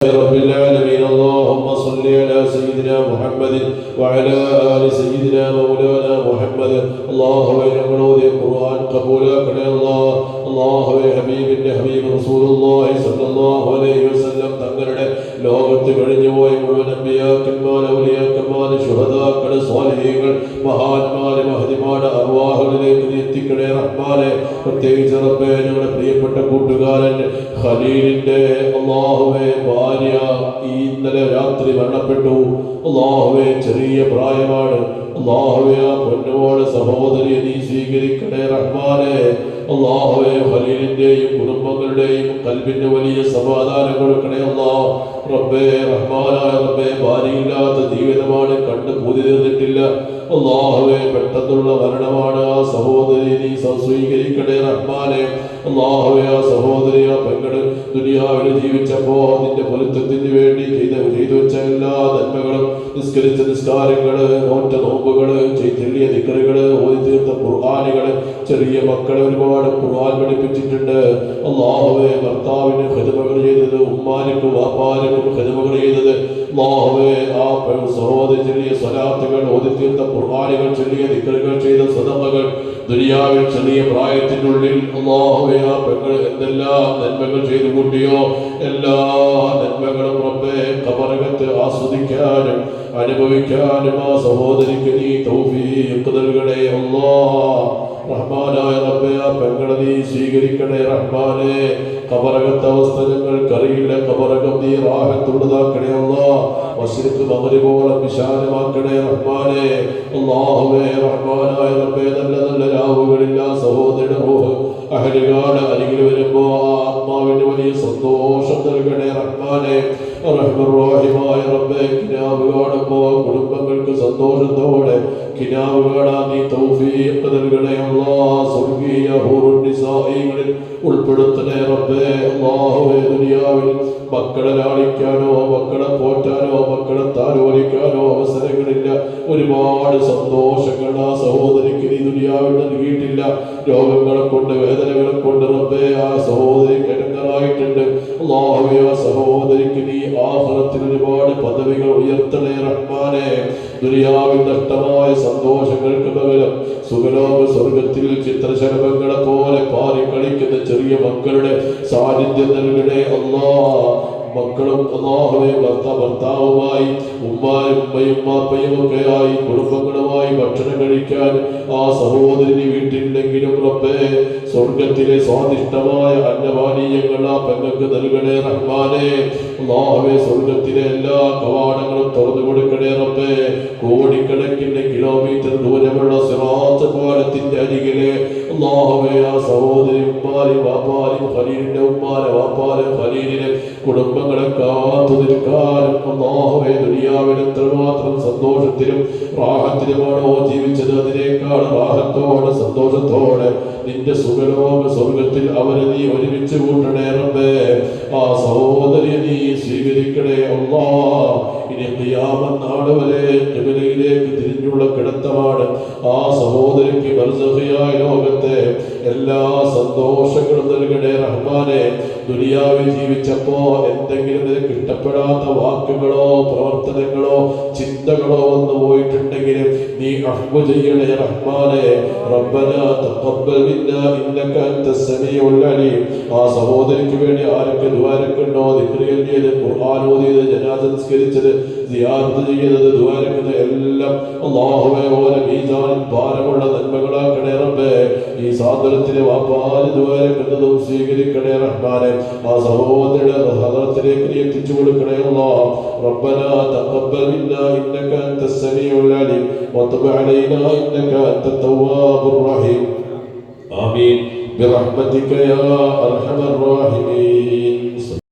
رب العالمين. اللهم صل على سيدنا محمد وعلى آل سيدنا مولانا محمد. اللهم ഞങ്ങളോട് ഖുർആൻ കബൂലാക്കണേ അല്ലാഹ്. അല്ലാഹുവേ ഹബീബിന്റെ ഹബീബ് റസൂലുള്ളാഹി സ്വല്ലല്ലാഹു അലൈഹി വസല്ലം തങ്ങളുടെ ലോകത്ത് കഴിഞ്ഞുപോയ മുഴുവൻ അമ്പിയാക്കന്മാർ, ഔലിയാക്കന്മാർ, ശുഹദാക്കൾ, സ്വാലിഹീങ്ങൾ, മഹാന്മാർ, മഹദിമാരുടെ അർവാഹുകളിലേക്ക് എത്തിക്കണേ റഹ്മാനെ. പ്രത്യേകിച്ച് റബ്ബേ ഞങ്ങളുടെ പ്രിയപ്പെട്ട കൂട്ടുകാരൻ ഖലീലിന്റെ അല്ലാഹുവേ ഭാര്യ ഇന്നലെ രാത്രി മരണപ്പെട്ടു. അല്ലാഹുവേ ചെറിയ പ്രായമാണ്. അല്ലാഹുവേ ആ പൊന്നോടെ സഹോദരിയെ നീ സ്വീകരിക്കണേ റഹ്മാനെ. അല്ലാഹുവേ ഖലീലിന്റെയും കുടുംബങ്ങളുടെയും കൽബിന്റെ വലിയ സമാധാനം കൊടുക്കണേ അല്ലാഹ്. റബ്ബേ റഹ്മാനായ റബ്ബേ ഭാര്യയില്ലാത്ത ജീവിതമാണ്, കണ്ട് പൂതി തീർന്നിട്ടില്ല. അല്ലാഹുവേ പെട്ടെന്നുള്ള മരണമാണ്. ആ സഹോദരി നീ സ്വീകരിക്കണേ റഹ്മാനെ. അല്ലാഹുവേ ആ സഹോദരി ആ പെങ്ങള് ദുനിയാവിൽ ജീവിച്ചപ്പോ നിന്റെ പൊരുത്തത്തിന് വേണ്ടി ചെയ്തു വെച്ച എല്ലാ നന്മകളും, നിസ്കരിച്ച നിസ്കാരങ്ങള്, നോറ്റ നോമ്പുകള്, ചെല്ലിയ ദിക്റുകള്, ഓതി തീർത്ത ഖുർആനുകള്, ചെറിയ മക്കളെ ഒരുപാട് ഖുർആൻ പഠിപ്പിച്ചിട്ടുണ്ട്. അല്ലാഹുവേ ഭർത്താവിന് ഖിദ്മകൾ ചെയ്തത്, ഉമ്മാനിക്കും വാപ്പാനിക്കും ഖിദ്മകൾ ചെയ്തത്, അല്ലാഹുവേ ആ സഹോദരി ചെറിയ സ്വലാത്തുകൾ, ഓതി തീർത്ത ഖുർആനുകൾ, ചെറിയ ദിക്റുകൾ, ചെയ്ത സദഖകൾ, ദുനിയാവിൽ ചെറിയ പ്രായത്തിനുള്ളിൽ അല്ലാഹുവേ ആ പെങ്ങൾ എന്തെല്ലാം നന്മകൾ ചെയ്തു കൂട്ടിയോ എല്ലാ നന്മകളും റബ്ബേ ഖബറകത്ത് ആസ്വദിക്കാനും അനുഭവിക്കാനും ആ സഹോദരിക്ക് നീ തൗഫീഖ് നൽകണേ അല്ലാഹ്. റഹ്മാനായ റബ്ബേ ആ പെങ്ങളെ നീ സ്വീകരിക്കണേ റഹ്മാനെ. ഖബറകത്തെ അവസ്ഥ ഞങ്ങൾക്കറിയില്ല. ഖബറകം നീ റാഹത്തുള്ളതാക്കണേ അല്ലാഹ്. മശ്രിഖ് മഗ്രിബോളം വിശാലമാക്കണേ റഹ്മാനെ. അല്ലാഹുവേ റഹ്മാനായ റബ്ബേ നല്ല നല്ല രാവുകളിൽ ആ സഹോദരിയുടെ റൂഹ് അഹ്ലുകാട് അരികിൽ വരുമ്പോ ആ ആത്മാവിന് വലിയ സന്തോഷം നൽകണേ റഹ്മാനെ. റഹ്മാനായ റബ്ബേ കിനാവ് കാണുമ്പോ കുടുംബങ്ങൾക്ക് സന്തോഷത്തോടെ കിനാവ് കാണാൻ നീ തൗഫീഖ് നൽകണേ അല്ലാഹ്. സ്വർഗീയ ഹൂറുൻ നിസാഇകളിൽ ഉൾപ്പെടുത്തണേ റബ്ബേ. അല്ലാഹുവേ ദുനിയാവിൽ മക്കളെ ലാളിക്കാനോ മക്കളെ പോറ്റാനോ മക്കളെ താലോലിക്കാനോ അവസരങ്ങളില്ല. ഒരുപാട് സന്തോഷങ്ങൾ ആ സഹോദരിക്ക് നീ ദുനിയാവിൽ നൽകിയിട്ടില്ല. രോഗങ്ങളെ കൊണ്ട് വേദനകളെ കൊണ്ട് റബ്ബേ ആ സഹോദരി കിടങ്ങറായിട്ടുണ്ട്. അല്ലാഹുവേ ആ സഹോദരിക്ക് നീ ആഖിറത്തിൽ ഒരുപാട് പദവികൾ ഉയർത്തണേ റഹ്മാനെ. ദുനിയാവിൽ നഷ്ടമായ സന്തോഷങ്ങൾക്ക് പകരം സുഖലോക സ്വർഗത്തിൽ ചിത്രശലഭങ്ങളെ പോലെ പാറിക്കളിക്കുന്ന ചെറിയ മക്കളുടെ സാന്നിധ്യം നൽകണേ അല്ലാഹ്. മക്കളും അല്ലാഹുവേ ഭർത്താവുമായി ഉമ്മയും വാപ്പയും ഒക്കെ ആയി കുടുംബങ്ങളുമായി ഭക്ഷണം കഴിക്കാൻ ആ സഹോദരി വീട്ടിലുണ്ടെങ്കിലും റബ്ബേ സ്വർഗത്തിലെ സ്വാദിഷ്ടമായ അന്നപാനീയങ്ങൾ ആ പെങ്ങൾക്ക് നൽകണേ റഹ്മാനെ. അല്ലാഹുവേ സ്വർഗത്തിലെ എല്ലാ കവാടങ്ങളും തുറന്നു കൊടുക്കണേ റബ്ബേ. കോടിക്കണക്കിന് കിലോമീറ്റർ ദൂരമുള്ള സിറാത്ത് പാലത്തിന്റെ അരികിലെ അല്ലാഹുവേ ആ സഹോദരി ഉമ്മാരി വാപ്പാരും ഖലീലിന്റെ ഉമ്മാരെ വാപ്പാരും ഖലീലിനെ കുടുംബങ്ങളെ കാത്തു നിൽക്കാനും അല്ലാഹുവേ ദുനിയാവിൽ എത്രമാത്രം സന്തോഷത്തിലും റാഹത്തിലുമാണോ ജീവിച്ചത് അതിനേക്കാൾ റാഹത്തോടെ സന്തോഷത്തോടെ നിന്റെ സുഖലോക സ്വർഗത്തിൽ അവരെ നീ ഒരുമിച്ച് കൂട്ടണേ റബ്ബേ. ആ സഹോദരിയെ നീ സ്വീകരിക്കണേ അല്ലാഹ്. ഇനി ഖിയാമത്ത് നാൾ വരെ ഖിബലയിലേക്ക് തിരിഞ്ഞുള്ള കിടത്തമാണ്. ആ സഹോദരിക്ക് ബർസഖിയായ ലോകത്തെ എല്ലാ സന്തോഷങ്ങളും നൽകണേ റഹ്മാനെ. ദുനിയാവിൽ ജീവിച്ചപ്പോ എന്തെങ്കിലും നിനക്ക് ഇഷ്ടപ്പെടാത്ത വാക്കുകളോ പ്രവർത്തനങ്ങളോ ചിന്തകളോ വന്നു പോയിട്ടുണ്ടെങ്കിൽ നീ അഫ്വ ചെയ്യണേ റഹ്മാനെ. റബ്ബനാ തഖബ്ബൽ മിന്നാ ഇന്നക അൻതസ് സമീഉൽ അലീം. ആ സഹോദരിക്ക് വേണ്ടി ആരൊക്കെ ദുആരക്കുണ്ടോ, ദിക്ർ ചൊല്ലിയത്, ഖുർആൻ ഓതിയത്, ജനാസ നിസ്കരിച്ചത്, സിയാറത്ത് ചെയ്തത്, ദുആരക്കുന്നത് എല്ലാം അല്ലാഹുവേ ഓലെ മീസാനിൽ ഭാരമുള്ള നന്മകളാക്കണേ റബ്ബേ. ഈ സാദരത്തിലെ വാപ്പാല് ദുആരക്കുന്നതും സ്വീകരിക്കണേ റഹ്മാനെ. ആ സഹോദരിയുടെ ഹദറത്തിലേക്ക് നീ എത്തിച്ചു കൊടുക്കണേ അല്ലാഹ്. റബ്ബനാ തഖബ്ബൽ മിന്നാ ഇന്നക അൻതസ് സമീഉൽ അലീം വതുബ് അലൈനാ ഇന്നക അൻതത് തവ്വാബുർ റഹീം. ആമീൻ ബിറഹ്മതിക യാ അർഹമർ റഹീമീൻ.